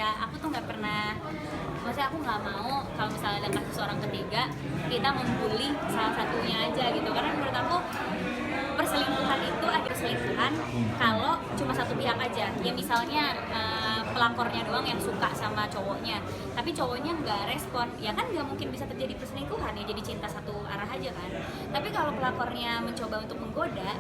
kayak aku tuh nggak pernah, maksudnya aku nggak mau kalau misalnya ada kasus orang ketiga kita membuli salah satunya aja gitu, karena menurut aku perselingkuhan itu ada perselingkuhan kalau cuma satu pihak aja, ya misalnya pelakornya doang yang suka sama cowoknya tapi cowoknya nggak respon, ya kan nggak mungkin bisa terjadi perselingkuhan, ya jadi cinta satu arah aja kan. Tapi kalau pelakornya mencoba untuk menggoda,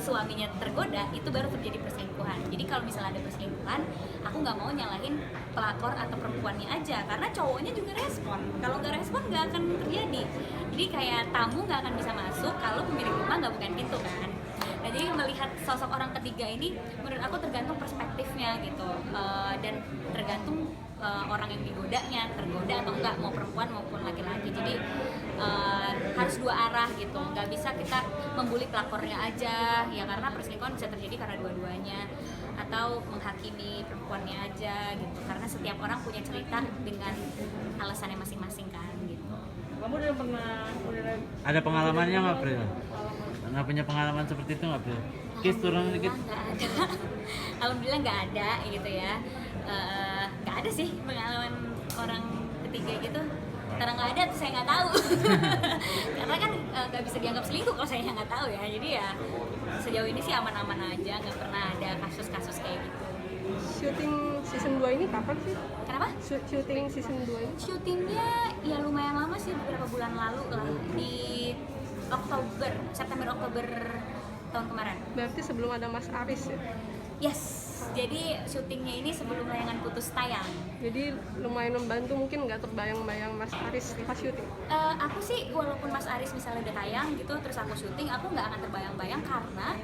suaminya tergoda, itu baru terjadi perselingkuhan. Jadi kalau misalnya ada perselingkuhan, aku nggak mau nyalahin pelakor atau perempuannya aja, karena cowoknya juga respon. Kalau nggak respon nggak akan terjadi. Jadi kayak tamu nggak akan bisa masuk kalau pemilik rumah nggak bukain pintu kan. Nah, jadi melihat sosok orang ketiga ini menurut aku tergantung perspektifnya gitu, dan tergantung orang yang digodanya tergoda atau enggak, mau perempuan maupun laki-laki. Jadi harus dua arah gitu, nggak bisa kita membuli pelakornya aja ya, karena perselingkuhan bisa terjadi karena dua-duanya, atau menghakimi perempuannya aja gitu, karena setiap orang punya cerita dengan alasannya masing-masing kan gitu. Kamu udah pernah Ada pengalamannya nggak, Bro? Nggak punya pengalaman seperti itu nggak, Bro? Kis turun dikit. Nggak ada. Alhamdulillah nggak ada gitu ya. Nggak ada sih pengalaman orang ketiga gitu. Karena nggak ada, tuh saya nggak tahu. Karena kan nggak bisa dianggap selingkuh kalau saya nggak tahu ya. Jadi ya sejauh ini sih aman-aman aja, nggak pernah ada kasus-kasus kayak gitu. syuting season 2 ini kapan sih? Kenapa? Syuting season 2 ini? Syutingnya ya lumayan lama sih, beberapa bulan lalu lah, di Oktober, September-Oktober tahun kemarin. Berarti sebelum ada Mas Aris ya? Yes, jadi syutingnya ini sebelum Layangan Putus tayang. Jadi lumayan membantu, mungkin nggak terbayang-bayang Mas Aris pas syuting. Aku sih walaupun Mas Aris misalnya udah tayang gitu terus aku syuting, aku nggak akan terbayang-bayang karena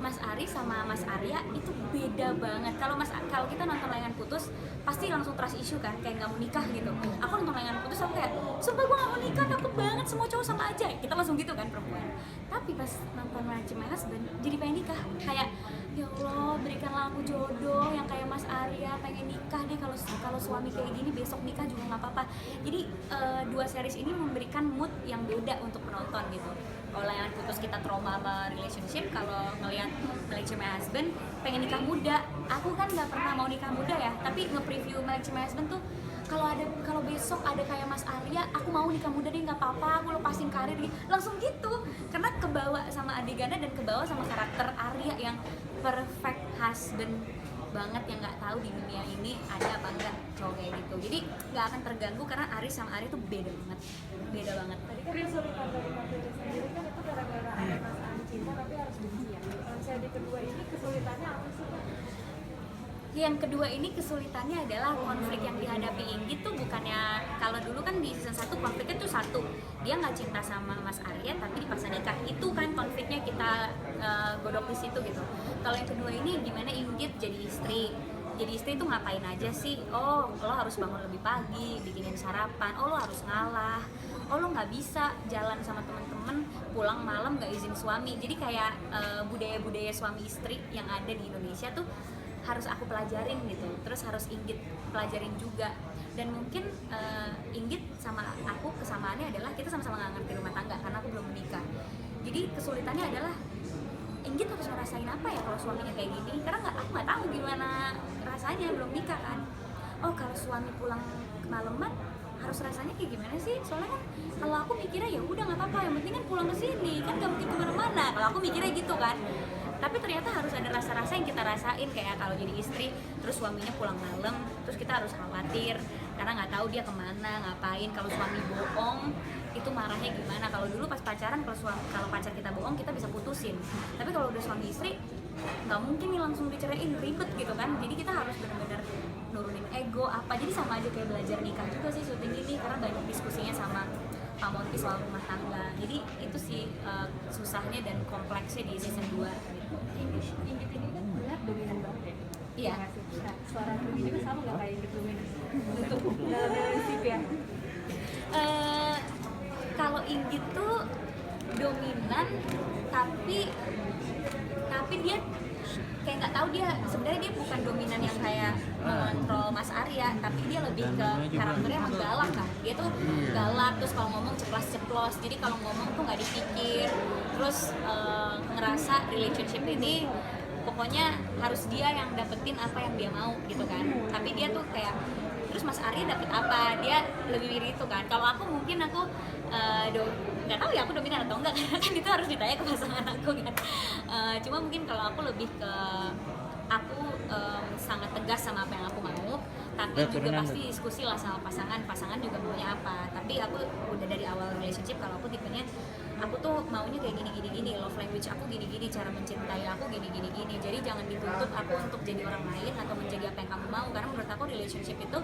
Mas Aris sama Mas Arya itu beda banget. Kalau kita nonton Layangan Putus pasti langsung trust issue kan, kayak nggak mau nikah gitu. Aku nonton Layangan Putus aku kayak sumpah gue nggak mau nikah, takut banget, semua cowok sama aja. Kita langsung gitu kan perempuan. Tapi pas nonton Match My Husband jadi pengen nikah, kayak ya Allah berikanlah aku jodoh yang kayak Mas Arya, pengen nikah deh, kalau suami kayak gini besok nikah juga nggak apa-apa. Jadi dua series ini memberikan mood yang beda untuk penonton gitu. Kalau Layangan Putus kita trauma sama relationship, kalau ngelihat Match My Husband pengen nikah muda. Aku kan nggak pernah mau nikah muda ya, tapi nge-preview Match My Husband tuh kalau besok ada kayak Mas Arya, aku mau nikah muda deh, nggak apa-apa, aku lepasin karir gitu. Langsung gitu, karena kebawa sama adegannya dan kebawa sama karakter Arya yang perfect husband banget, yang nggak tahu di dunia ini ada apa enggak cowok kayak gitu. Jadi nggak akan terganggu karena Aris sama Arya tuh beda banget. Tadi kan kesulitan dari Mas Diri sendiri kan itu gara-gara ada perasaan cinta tapi harus benci ya. Kalau misalnya di kedua ini kesulitannya apa sih Kak? Yang kedua ini kesulitannya adalah konflik yang dihadapi Inggit tuh bukannya, kalau dulu kan di season 1 konfliknya tuh satu, dia nggak cinta sama Mas Arya tapi dipaksa nikah, itu kan konfliknya kita godok di situ gitu. Kalau yang kedua ini gimana Inggit jadi istri itu ngapain aja sih? Oh, lo harus bangun lebih pagi, bikinin sarapan. Oh, lo harus ngalah. Oh, lo nggak bisa jalan sama temen-temen, pulang malam nggak izin suami. Jadi kayak budaya-budaya suami istri yang ada di Indonesia tuh harus aku pelajarin gitu. Terus harus Inggit pelajarin juga. Dan mungkin Inggit sama aku kesamaannya adalah kita sama-sama nggak ngerti rumah tangga karena aku belum menikah. Jadi kesulitannya adalah Inggit harus ngerasain apa ya kalau suaminya kayak gini, karena aku nggak tahu gimana rasanya, belum nikah kan. Oh, kalau suami pulang kemalaman harus rasanya kayak gimana sih? Soalnya kan kalau aku mikirnya ya udah nggak apa-apa, yang penting kan pulang ke sini, kan nggak mungkin kemana-mana. Kalau aku mikirnya gitu kan. Tapi ternyata harus ada rasa-rasa yang kita rasain, kayak kalau jadi istri terus suaminya pulang malam, terus kita harus khawatir karena nggak tahu dia kemana, ngapain. Kalau suami bohong itu marahnya gimana. Kalau dulu pas pacaran, kalau pacar kita bohong kita bisa putusin, tapi kalau udah suami istri nggak mungkin nih langsung diceraiin, ribet gitu kan. Jadi kita harus benar-benar nurunin ego apa. Jadi sama aja kayak belajar nikah juga sih syuting ini, karena banyak diskusinya sama Pak Monty soal rumah tangga. Jadi itu sih susahnya dan kompleksnya di season 2 gitu. Inggit ini kan benar dominan banget ya. Iya. Nah, suara Ruby juga sama nggak kayak Inggit dominan untuk dalam relationship ya? Kalau Inggit tuh dominan, tapi dia kayak nggak tahu, dia sebenarnya dia bukan dominan yang kayak mengontrol Mas Arya, tapi dia lebih ke karakternya emang galak kan. Dia tuh galak, terus kalau ngomong ceplas-ceplos, jadi kalau ngomong tuh nggak dipikir. Terus ngerasa relationship ini pokoknya harus dia yang dapetin apa yang dia mau gitu kan. Tapi dia tuh kayak terus Mas Arya dapet apa, dia lebih mirip itu kan. Kalau aku mungkin aku nggak tahu ya aku dominan atau enggak karena kan itu harus ditanya ke pasangan aku kan. Cuma mungkin kalau aku lebih ke aku sangat tegas sama apa yang aku mau, tapi juga pasti diskusi lah sama pasangan juga maunya apa. Tapi aku udah dari awal relationship kalau aku tipenya aku tuh maunya kayak gini, love language aku gini, cara mencintai aku gini. Jadi jangan dituntut aku untuk jadi orang lain atau menjadi apa yang kamu mau, karena menurut aku relationship itu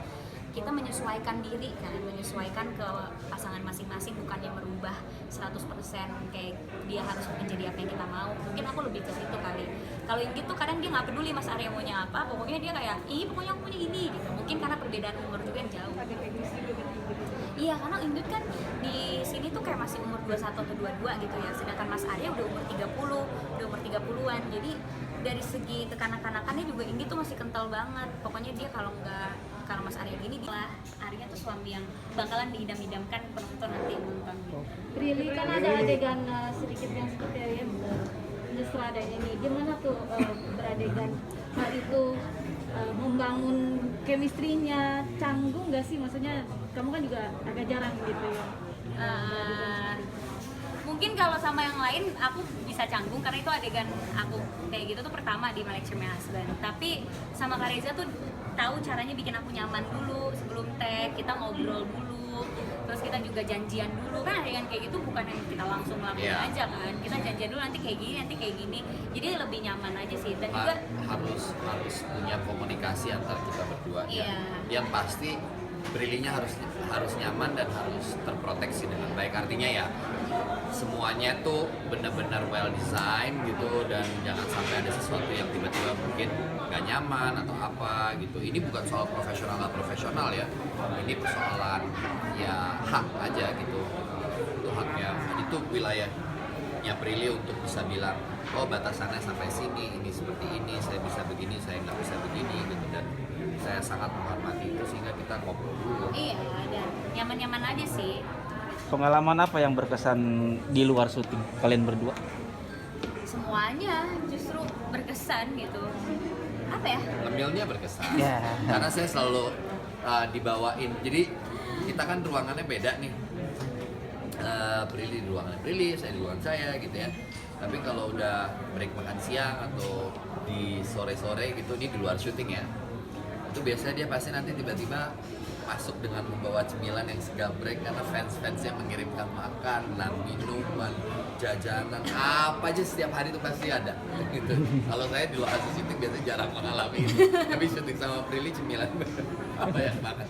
kita menyesuaikan diri kan, menyesuaikan ke pasangan masing-masing, bukannya merubah 100% kayak dia harus menjadi apa yang kita mau. Mungkin aku lebih ke situ kali. Kalau yang gitu kadang dia nggak peduli Mas Arya maunya apa, pokoknya dia kayak pokoknya aku punya ini gitu. Mungkin karena perbedaan umur juga yang jauh. Iya, karena Indut kan di sini tuh kayak masih umur 21 atau 22 gitu ya. Sedangkan Mas Arya udah umur 30, udah umur 30-an. Jadi dari segi kekanak-kanakannya juga Indut tuh masih kental banget. Pokoknya dia kalau Mas Arya gini, dia Arya tuh suami yang bakalan diidam-idamkan penonton nanti yang nonton gitu. Prilly kan ada adegan sedikit yang seperti ya mesra adanya ini. Gimana tuh beradegan hal itu membangun chemistry-nya, canggung nggak sih? Maksudnya kamu kan juga agak jarang gitu ya. Mungkin kalau sama yang lain aku bisa canggung karena itu adegan aku kayak gitu tuh pertama di My Lecture My Husband. Tapi sama Kak Reza tuh tahu caranya bikin aku nyaman dulu sebelum tag, kita ngobrol dulu, terus kita juga janjian dulu kan. Adegan kayak gitu bukan yang kita langsung lakuin aja kan, kita janjian dulu nanti kayak gini, jadi lebih nyaman aja sih. Dan juga harus punya komunikasi antar kita berdua yang pasti Prilly-nya harus nyaman dan harus terproteksi dengan baik. Artinya ya semuanya tuh benar-benar well design gitu, dan jangan sampai ada sesuatu yang tiba-tiba mungkin nggak nyaman atau apa gitu. Ini bukan soal profesional nggak profesional ya, ini persoalan ya hak aja gitu. Itu haknya, itu wilayahnya Prilly untuk bisa bilang oh batasannya sampai sini, ini seperti ini, saya bisa begini, saya nggak bisa begini gitu. Dan saya sangat menghormati itu sehingga kita ngobrol dulu. iya, dan nyaman-nyaman aja sih. Pengalaman apa yang berkesan di luar syuting kalian berdua? Semuanya justru berkesan gitu. Apa ya? Ngemilnya berkesan. Ya. Karena saya selalu dibawain. Jadi kita kan ruangannya beda nih. Prilly di ruangan Prilly, saya di ruangan saya gitu ya. Tapi kalau udah break makan siang atau di sore-sore gitu, ini di luar syuting ya, itu biasanya dia pasti nanti tiba-tiba masuk dengan membawa cemilan yang segabrek karena fans-fansnya mengirimkan makanan, minuman, jajanan, apa aja setiap hari itu pasti ada gitu. Kalau saya di lokasi syuting biasanya jarang mengalami itu, tapi syuting sama Prilly cemilan apa yang makan.